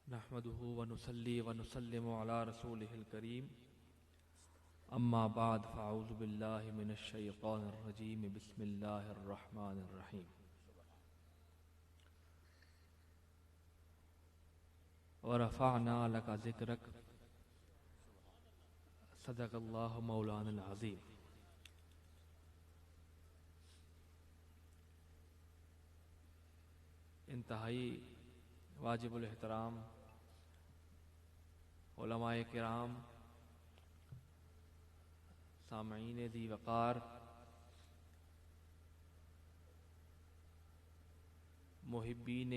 نحمده ونصلي ونسلم على رسوله الكريم اما بعد فاعوذ بالله من الشيطان الرجيم بسم الله الرحمن الرحيم ورفعنا لك ذكرك صدق الله مولانا العظيم. انتہائی واجب الاحترام علماء کرام، سامعین ذی وقار، محبین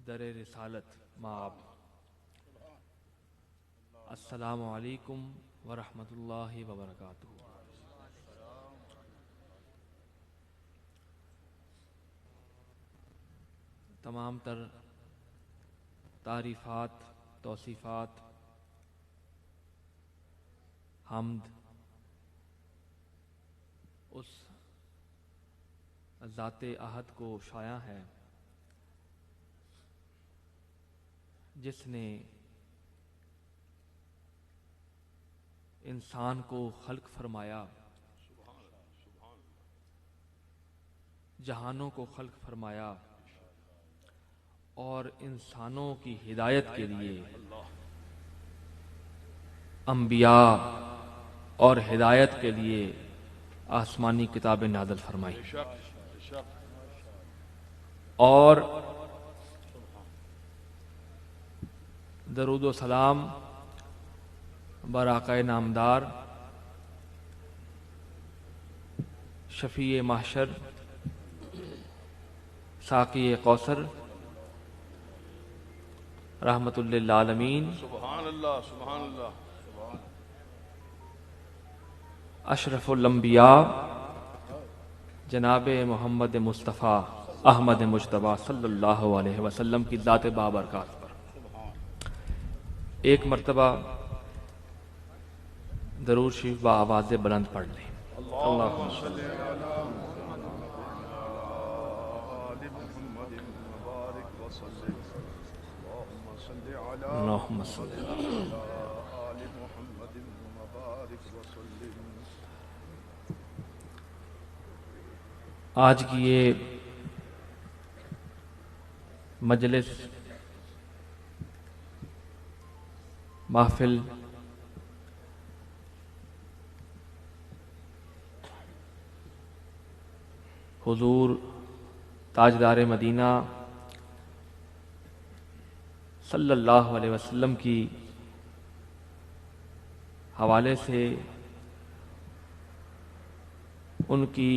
در رسالت مآب، السلام علیکم ورحمۃ اللہ وبرکاتہ. تمام تر تعریفات، توصیفات، حمد اس ذات احد کو شایع ہے جس نے انسان کو خلق فرمایا، جہانوں کو خلق فرمایا اور انسانوں کی ہدایت کے لیے انبیاء اور ہدایت کے لیے آسمانی کتابیں نازل فرمائی، اور درود و سلام بر آقائے نامدار، شفیع محشر، ساقی کوثر، رحمت للعالمین، سبحان اللہ سبحان اللہ، اشرف الانبیاء جناب محمد مصطفیٰ احمد مجتبیٰ صلی اللہ علیہ وسلم کی ذات بابرکات پر ایک مرتبہ درود شریف با آواز بلند پڑھ لیں. اللہم صلی اللہم صلی آج کی یہ مجلس، محفل حضور تاجدار مدینہ صلی اللہ علیہ وسلم کی حوالے سے ان کی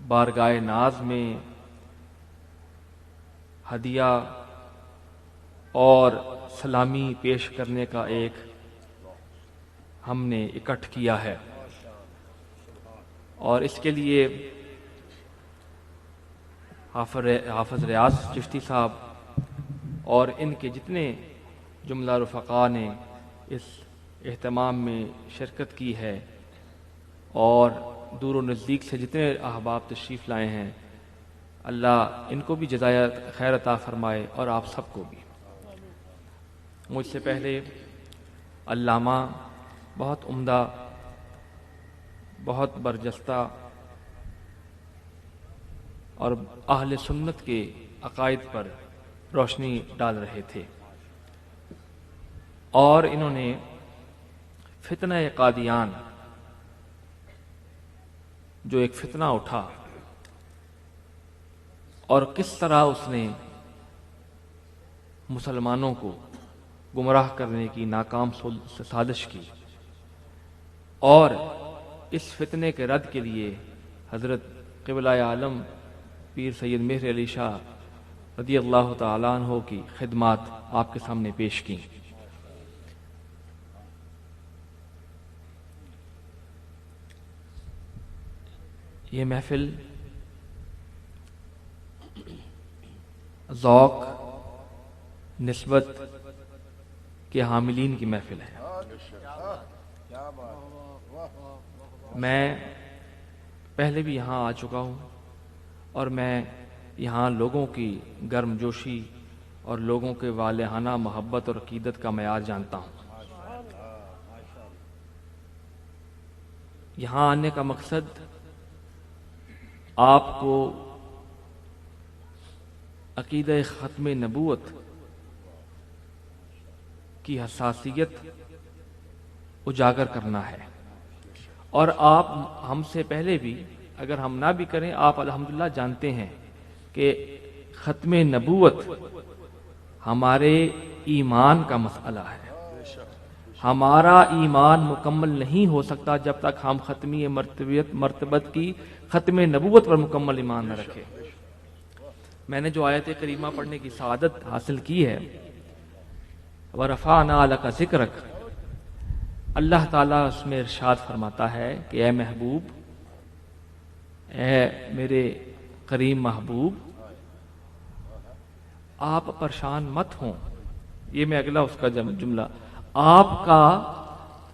بارگاہ ناز میں ہدیہ اور سلامی پیش کرنے کا ایک ہم نے اکٹھ کیا ہے، اور اس کے لیے حافظ ریاض چشتی صاحب اور ان کے جتنے جملہ رفقا نے اس اہتمام میں شرکت کی ہے، اور دور و نزدیک سے جتنے احباب تشریف لائے ہیں، اللہ ان کو بھی جزائے خیر عطا فرمائے اور آپ سب کو بھی. مجھ سے پہلے علامہ بہت عمدہ، بہت برجستہ اور اہل سنت کے عقائد پر روشنی ڈال رہے تھے، اور انہوں نے فتنہ قادیان، جو ایک فتنہ اٹھا اور کس طرح اس نے مسلمانوں کو گمراہ کرنے کی ناکام سازش کی، اور اس فتنے کے رد کے لیے حضرت قبلہ عالم پیر سید مہر علی شاہ رضی اللہ تعالیٰ عنہ کی خدمات آپ کے سامنے پیش کی. یہ محفل ذوق نسبت کے حاملین کی محفل ہے. میں پہلے بھی یہاں آ چکا ہوں، اور میں یہاں لوگوں کی گرم جوشی اور لوگوں کے والہانہ محبت اور عقیدت کا معیار جانتا ہوں۔ یہاں آنے کا مقصد آپ کو عقیدہ ختم نبوت کی حساسیت اجاگر کرنا ہے، اور آپ ہم سے پہلے بھی اگر ہم نہ بھی کریں، آپ الحمدللہ جانتے ہیں کہ ختم نبوت ہمارے ایمان کا مسئلہ ہے۔ ہمارا ایمان مکمل نہیں ہو سکتا جب تک ہم ختمی مرتبت کی ختم نبوت پر مکمل ایمان نہ رکھیں۔ میں نے جو آیت کریمہ پڑھنے کی سعادت حاصل کی ہے، وَرَفَعْنَا لَكَ ذِكْرَكَ، اللہ تعالیٰ اس میں ارشاد فرماتا ہے کہ اے محبوب، اے میرے کریم محبوب، آپ پریشان مت ہوں۔ یہ میں اگلا اس کا جملہ، آپ کا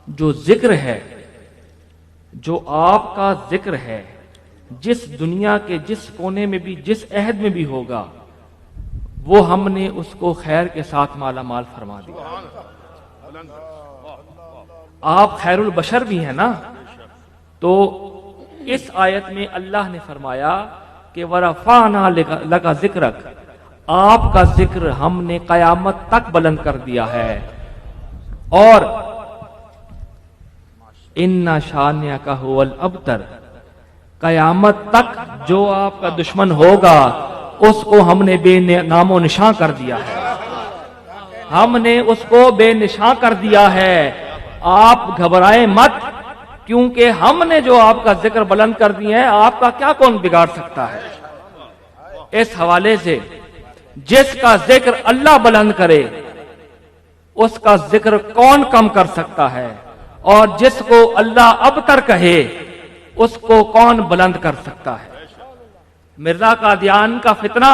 جو ذکر ہے، جو آپ کا ذکر ہے، جس دنیا کے جس کونے میں بھی، جس عہد میں بھی ہوگا، وہ ہم نے اس کو خیر کے ساتھ مالا مال فرما دیا۔ آپ خیر البشر بھی ہیں نا، تو اس آیت میں اللہ نے فرمایا کہ وَرَفَعْنَا لَكَ ذِكْرَكَ، آپ کا ذکر ہم نے قیامت تک بلند کر دیا ہے، اور اِنَّ شَانِئَكَ هُوَ الْأَبْتَرُ، قیامت تک جو آپ کا دشمن ہوگا اس کو ہم نے بے نام و نشاں کر دیا ہے، ہم نے اس کو بے نشاں کر دیا ہے۔ آپ گھبرائیں مت، کیونکہ ہم نے جو آپ کا ذکر بلند کر دیا ہے، آپ کا کیا کون بگاڑ سکتا ہے۔ اس حوالے سے جس کا ذکر اللہ بلند کرے اس کا ذکر کون کم کر سکتا ہے، اور جس کو اللہ ابتر کہے اس کو کون بلند کر سکتا ہے۔ مرزا قادیان کا فتنہ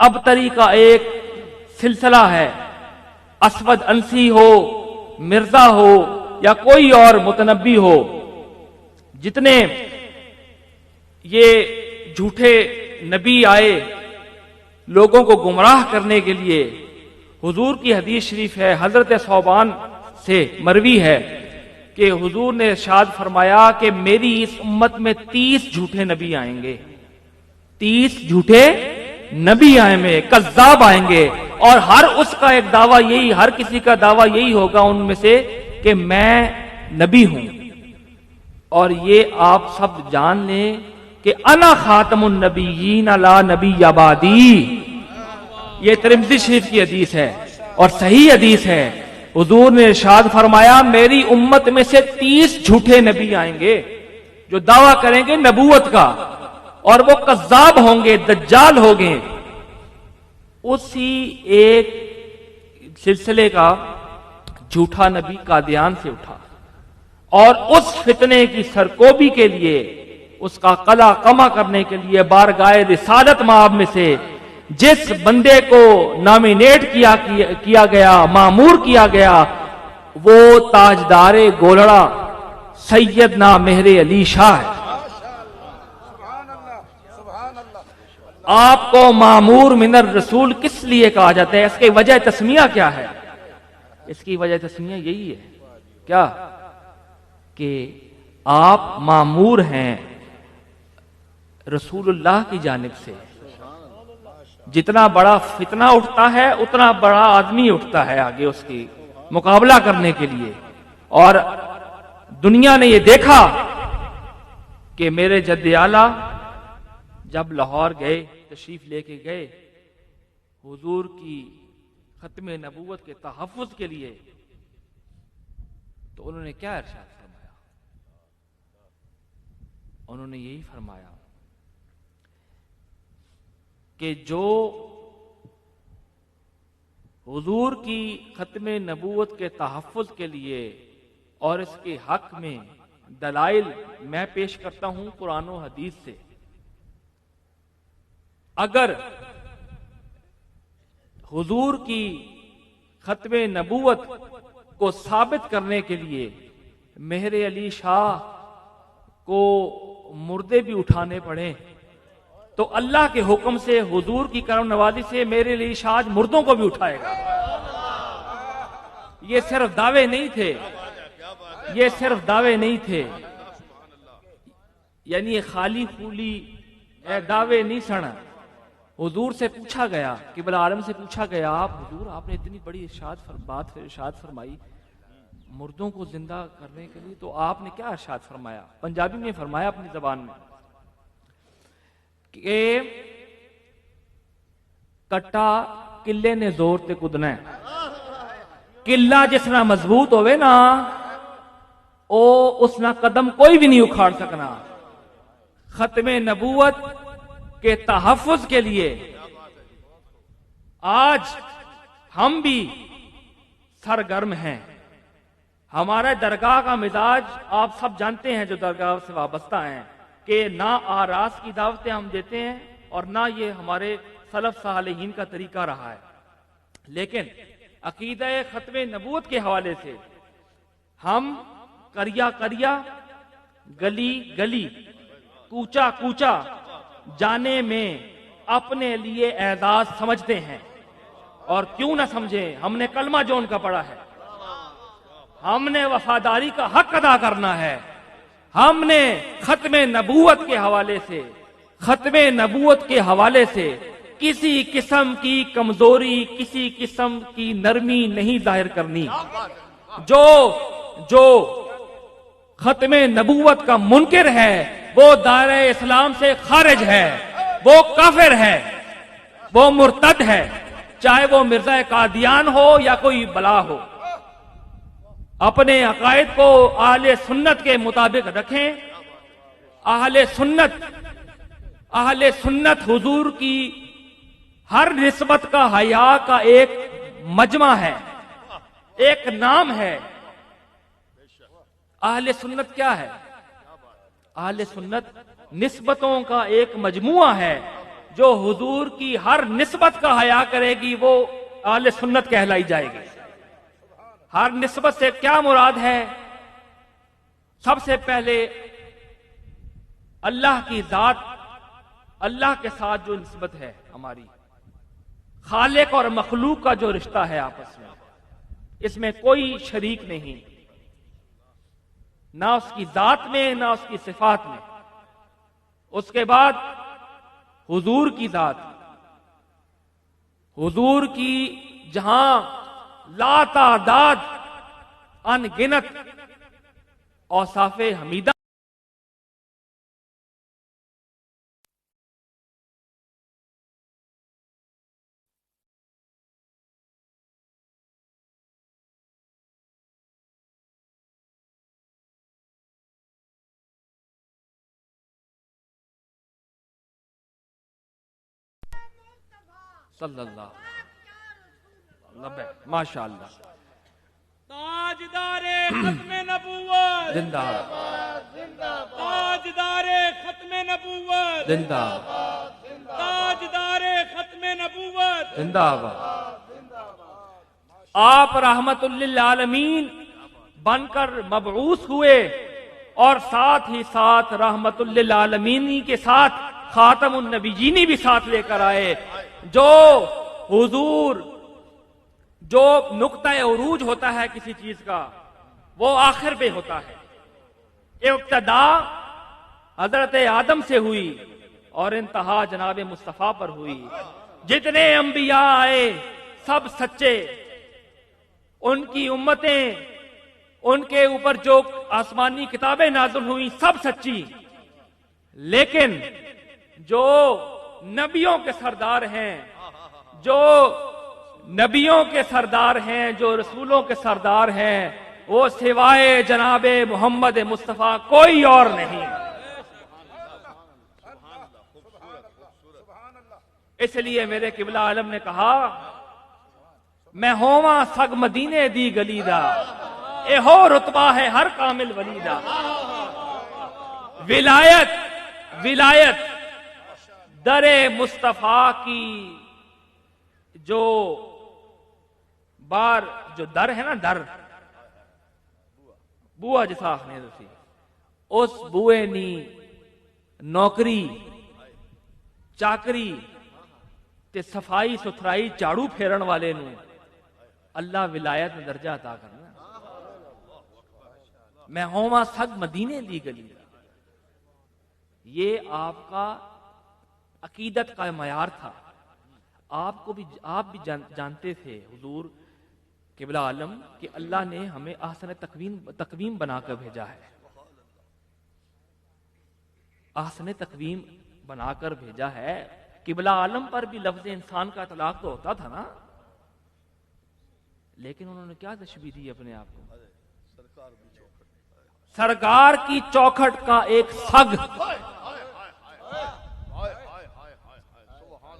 ابتری کا ایک سلسلہ ہے، اسود انسی ہو، مرزا ہو، یا کوئی اور متنبی ہو، جتنے یہ جھوٹے نبی آئے لوگوں کو گمراہ کرنے کے لیے، حضور کی حدیث شریف ہے، حضرت ثوبان سے مروی ہے کہ حضور نے ارشاد فرمایا کہ میری اس امت میں 30 جھوٹے نبی آئیں گے، 30 جھوٹے نبی آئیں گے، کذاب آئیں گے، اور ہر اس کا ایک دعویٰ یہی، ہر کسی کا دعویٰ یہی ہوگا ان میں سے کہ میں نبی ہوں۔ اور یہ آپ سب جان لیں کہ انا خاتم النبیین لا نبی بعدی، یہ ترمذی شریف کی حدیث ہے اور صحیح حدیث ہے۔ حضور نے ارشاد فرمایا میری امت میں سے 30 جھوٹے نبی آئیں گے جو دعویٰ کریں گے نبوت کا، اور وہ کذاب ہوں گے، دجال ہوں گے۔ اسی ایک سلسلے کا جھوٹا نبی قادیان سے اٹھا، اور اس فتنے کی سرکوبی کے لیے، اس کا قلع کما کرنے کے لیے بارگاہ رسالت مآب میں سے جس بندے کو نامینیٹ کیا گیا، مامور کیا گیا، وہ تاجدار گولڑا سیدنا مہر علی شاہ ہے۔ آپ کو مامور من الرسول کس لیے کہا جاتا ہے؟ اس کی وجہ تسمیہ کیا ہے؟ اس کی وجہ تسمیہ یہی ہے کیا کہ آپ مامور ہیں رسول اللہ کی جانب سے۔ جتنا بڑا فتنہ اٹھتا ہے اتنا بڑا آدمی اٹھتا ہے آگے اس کی مقابلہ کرنے کے لیے، اور دنیا نے یہ دیکھا کہ میرے جد اعلیٰ جب لاہور گئے، تشریف لے کے گئے حضور کی ختم نبوت کے تحفظ کے لیے، تو انہوں نے کیا ارشاد فرمایا؟ انہوں نے یہی فرمایا کہ جو حضور کی ختم نبوت کے تحفظ کے لیے اور اس کے حق میں دلائل میں پیش کرتا ہوں قرآن و حدیث سے، اگر حضور کی ختم نبوت کو ثابت کرنے کے لیے مہر علی شاہ کو مردے بھی اٹھانے پڑے تو اللہ کے حکم سے حضور کی کرم نوازی سے میرے لیے شاج مردوں کو بھی اٹھائے گا. یہ صرف دعوے نہیں تھے, یہ صرف دعوے نہیں تھے, یعنی یہ خالی پھولی دعوے نہیں سن. حضور سے پوچھا گیا, قبلہ عالم سے پوچھا گیا, آپ حضور آپ نے اتنی بڑی ارشاد فرمائی مردوں کو زندہ کرنے کے لیے, تو آپ نے کیا ارشاد فرمایا؟ پنجابی میں فرمایا اپنی زبان میں کہ کٹا قلعے نے زور تے کدنا ہے, قلعہ جس نہ مضبوط ہوئے نا او اس نہ قدم کوئی بھی نہیں اکھاڑ سکنا. ختم نبوت کے تحفظ کے لیے آج ہم بھی سرگرم ہیں. ہمارے درگاہ کا مزاج آپ سب جانتے ہیں جو درگاہ سے وابستہ ہیں, کہ نہ آراس کی دعوتیں ہم دیتے ہیں اور نہ یہ ہمارے سلف صالحین کا طریقہ رہا ہے. لیکن عقیدہ ختم نبوت کے حوالے سے ہم کریا کریا, گلی گلی, کوچا کوچا جانے میں اپنے لیے اعزاز سمجھتے ہیں. اور کیوں نہ سمجھیں, ہم نے کلمہ جو ان کا پڑھا ہے, ہم نے وفاداری کا حق ادا کرنا ہے. ہم نے ختم نبوت کے حوالے سے, ختم نبوت کے حوالے سے کسی قسم کی کمزوری, کسی قسم کی نرمی نہیں ظاہر کرنی. جو ختم نبوت کا منکر ہے وہ دائرہ اسلام سے خارج ہے, وہ کافر ہے, وہ مرتد ہے, چاہے وہ مرزا قادیان ہو یا کوئی بلا ہو. اپنے عقائد کو اہل سنت کے مطابق رکھیں. اہل سنت حضور کی ہر نسبت کا حیا کا ایک مجمع ہے, ایک نام ہے. اہل سنت کیا ہے؟ اہل سنت نسبتوں کا ایک مجموعہ ہے. جو حضور کی ہر نسبت کا حیا کرے گی وہ اہل سنت کہلائی جائے گی. ہر نسبت سے کیا مراد ہے؟ سب سے پہلے اللہ کی ذات, اللہ کے ساتھ جو نسبت ہے ہماری, خالق اور مخلوق کا جو رشتہ ہے آپس میں, اس میں کوئی شریک نہیں, نہ اس کی ذات میں نہ اس کی صفات میں. اس کے بعد حضور کی ذات, حضور کی جہاں لا تعداد ان گنت اوصاف حمیدہ صلی اللہ ماشاء اللہ. تاجدار ختم نبوت زندہ تاجدار ختم نبوت زندہ تاجدار ختم نبوت زندہ. آپ رحمت للعالمین بن کر مبعوث ہوئے اور ساتھ ہی ساتھ رحمت للعالمین کے ساتھ خاتم النبیین بھی ساتھ لے کر آئے. جو حضور, جو نقطہ عروج ہوتا ہے کسی چیز کا وہ آخر پہ ہوتا ہے. ابتدا حضرت آدم سے ہوئی اور انتہا جناب مصطفیٰ پر ہوئی. جتنے انبیاء آئے سب سچے, ان کی امتیں, ان کے اوپر جو آسمانی کتابیں نازل ہوئی سب سچی. لیکن جو نبیوں کے سردار ہیں, جو نبیوں کے سردار ہیں, جو رسولوں کے سردار ہیں, وہ سوائے جناب محمد مصطفیٰ کوئی اور نہیں. اس لیے میرے قبلہ عالم نے کہا میں ہوواں سگ مدینے دی گلی دا, اے ہو رتبہ ہے ہر کامل ولی دا. ولایت در مصطفیٰ کی جو بار, جو در ہے نا, در بوا جسا آخنے سی, اس بوئے نی نوکری چاکری تے صفائی ستھرائی جھاڑو پھیرن والے نو اللہ ولایت میں درجہ عطا کرنا. میں ہوواں سگ مدینے دی گلی. یہ آپ کا عقیدت کا معیار تھا. آپ بھی جانتے تھے حضور قبلہ عالم کہ اللہ نے ہمیں احسن تقویم بنا کر بھیجا ہے. احسن تقویم بنا کر بھیجا ہے. قبلہ عالم پر بھی لفظ انسان کا اطلاق تو ہوتا تھا نا, لیکن انہوں نے کیا تشبیہ دی اپنے آپ کو؟ سرکار کی چوکھٹ کا ایک سگ.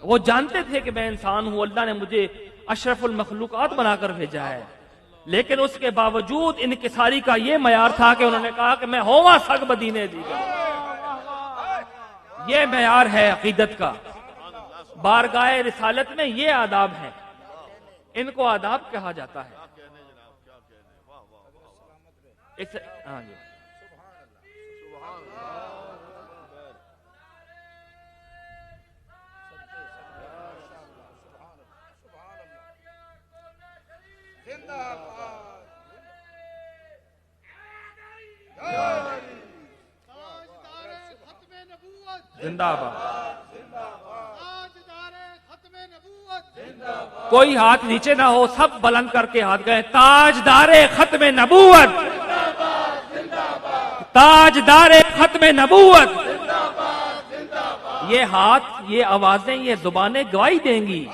وہ جانتے تھے کہ میں انسان ہوں, اللہ نے مجھے اشرف المخلوقات بنا کر بھیجا ہے, لیکن اس کے باوجود انکساری کا یہ معیار تھا کہ انہوں نے کہا کہ میں ہوواں سگ مدینے دی گلی. یہ معیار ہے عقیدت کا. بارگاہ رسالت میں یہ آداب ہیں, ان کو آداب کہا جاتا ہے. ہاں جی زندہ باد. کوئی ہاتھ نیچے نہ ہو, سب بلند کر کے ہاتھ گئے. تاجدار ختم نبوت, تاجدار ختم نبوت. یہ ہاتھ, یہ آوازیں, یہ زبانیں گواہی دیں گی,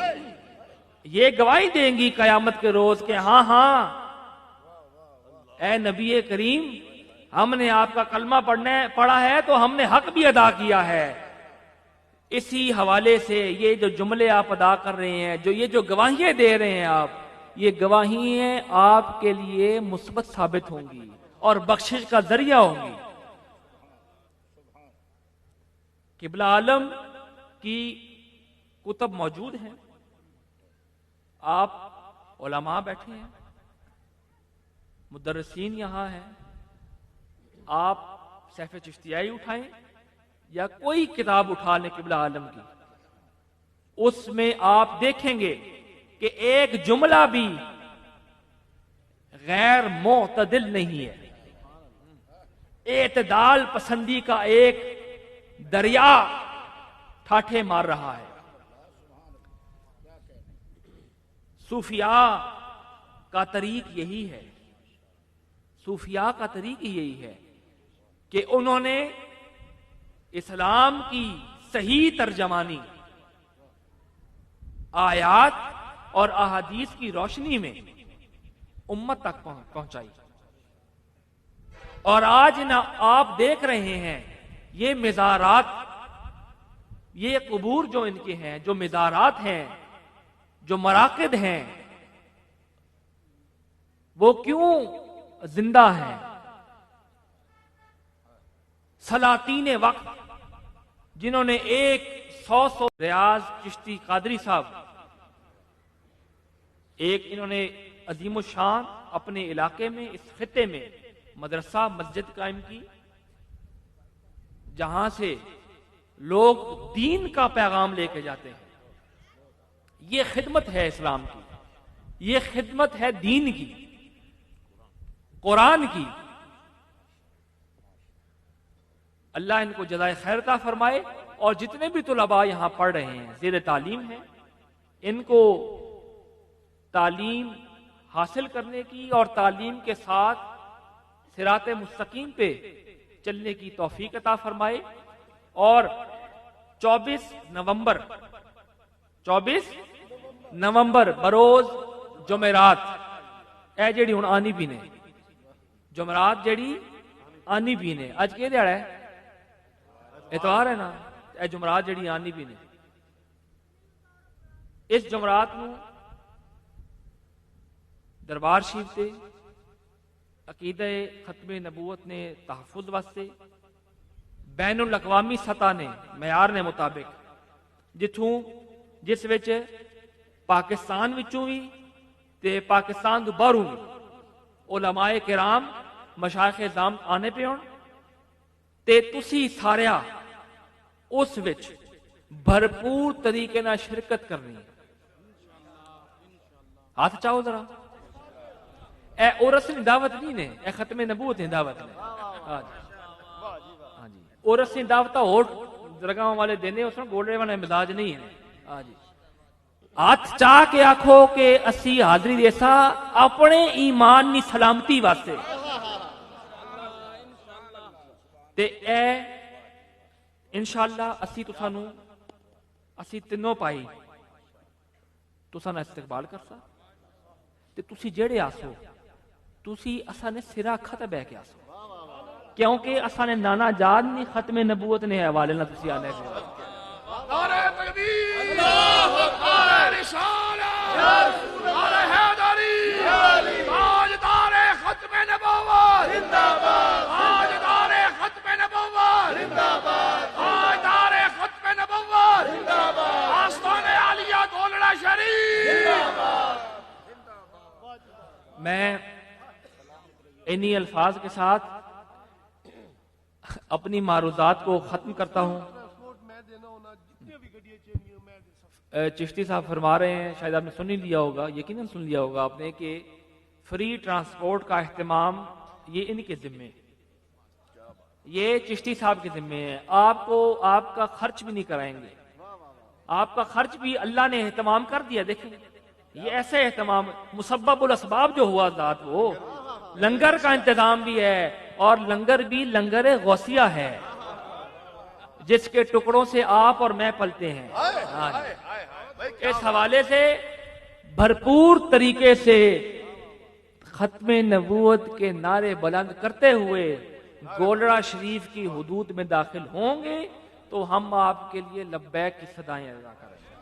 یہ گواہی دیں گی قیامت کے روز کہ ہاں ہاں اے نبی کریم, ہم نے آپ کا کلمہ پڑھا ہے تو ہم نے حق بھی ادا کیا ہے. اسی حوالے سے یہ جو جملے آپ ادا کر رہے ہیں, یہ جو گواہیاں دے رہے ہیں آپ, یہ گواہیاں آپ کے لیے مثبت ثابت ہوں گی اور بخشش کا ذریعہ ہوں گی. قبلہ عالم کی کتب موجود ہیں, آپ علماء بیٹھے ہیں, مدرسین یہاں ہیں. آپ سیف چشتیائی اٹھائیں یا کوئی کتاب اٹھا لیں قبلہ عالم کی, اس میں آپ دیکھیں گے کہ ایک جملہ بھی غیر معتدل نہیں ہے. اعتدال پسندی کا ایک دریا ٹھاٹھے مار رہا ہے. صوفیاء کا طریق یہی ہے, صوفیاء کا طریق یہی ہے کہ انہوں نے اسلام کی صحیح ترجمانی آیات اور احادیث کی روشنی میں امت تک پہنچائی. اور آج آپ دیکھ رہے ہیں یہ مزارات, یہ قبور جو ان کے ہیں, جو مزارات ہیں, جو مراقد ہیں, وہ کیوں زندہ ہیں؟ سلاطین وقت جنہوں نے 100 ریاض چشتی قادری صاحب, ایک انہوں نے عظیم الشان اپنے علاقے میں, اس خطے میں مدرسہ مسجد قائم کی, جہاں سے لوگ دین کا پیغام لے کے جاتے ہیں. یہ خدمت ہے اسلام کی, یہ خدمت ہے دین کی, قرآن کی. اللہ ان کو جزائے خیر عطا فرمائے. اور جتنے بھی طلباء یہاں پڑھ رہے ہیں, زیر تعلیم ہیں, ان کو تعلیم حاصل کرنے کی اور تعلیم کے ساتھ صراط مستقیم پہ چلنے کی توفیق عطا فرمائے. اور 24 نومبر بروز جمعرات, اے جیڑی ہن آنی بھی نے, جمعرات جیڑی آنی بھی نے, اج کے دیہڑا ہے, اتوار ہے نا, اے جمعرات جیڑی آنی بھی نے, اس جمعرات نو دربار شریف تے عقیدہ ختم نبوت نے تحفظ واسطے بین الاقوامی سطح نے معیار نے مطابق جس وچ پاکستان وچوں بھی تے پاکستان تو باہروں بھی علماء کرام مشائخ اعظام آنے پہ ہون, تے تسی ساریا اس وچ بھرپور طریقے نہ شرکت کرنی ہے. ہاتھ چاہو ذرا. اے عورت نے دعوت نہیں نے, اے ختم نبوت نے دعوت نے. ہاں جی, عورت نے دعوت ہوٹ درگاہ والے دینے, اس میں گولڑے والا مزاج نہیں ہے. ہاں جی, ہاتھ چاہ کے آکھو کہ اسی حاضری دیسا اپنے ایمان نی سلامتی واسطے تے اے انشاءاللہ اسی تسانو اسی تینوں پائی تسانو استقبال کرسا تے تسی جیڑے آسو تسی اساں نے سرا کھت بہ کے آسو, کیونکہ اساں نے نانا جاد نی ختم نبوت نے حوالے نہ تسی آنے گئے. نعرہ تکبیر, اللہ اکبر, نعرہ رسالت, نعرہ حیدری, تاجدار ختم نبوت زندہ باد, تاجدار ختم نبوت زندہ باد, تاجدار ختم نبوت زندہ باد, آستان عالیہ گولڑا شریف زندہ باد. میں انہی الفاظ کے ساتھ اپنی معروضات کو ختم کرتا ہوں. چشتی صاحب فرما رہے ہیں, شاید آپ نے سن ہی لیا ہوگا, یقیناً سن لیا ہوگا آپ نے, کہ فری ٹرانسپورٹ کا اہتمام یہ ان کے ذمے, یہ چشتی صاحب کے ذمے ہے. آپ کو آپ کا خرچ بھی نہیں کرائیں گے, آپ کا خرچ بھی اللہ نے اہتمام کر دیا. دیکھیں یہ ایسے اہتمام, مسبب الاسباب جو ہوا ذات, وہ لنگر کا انتظام بھی ہے, اور لنگر بھی لنگر غوثیہ ہے جس کے ٹکڑوں سے آپ اور میں پلتے ہیں. اس حوالے سے بھرپور طریقے سے ختم نبوت کے نعرے بلند کرتے ہوئے گولڑا شریف کی حدود میں داخل ہوں گے تو ہم آپ کے لیے لبیک کی صدائیں ادا کریں گے.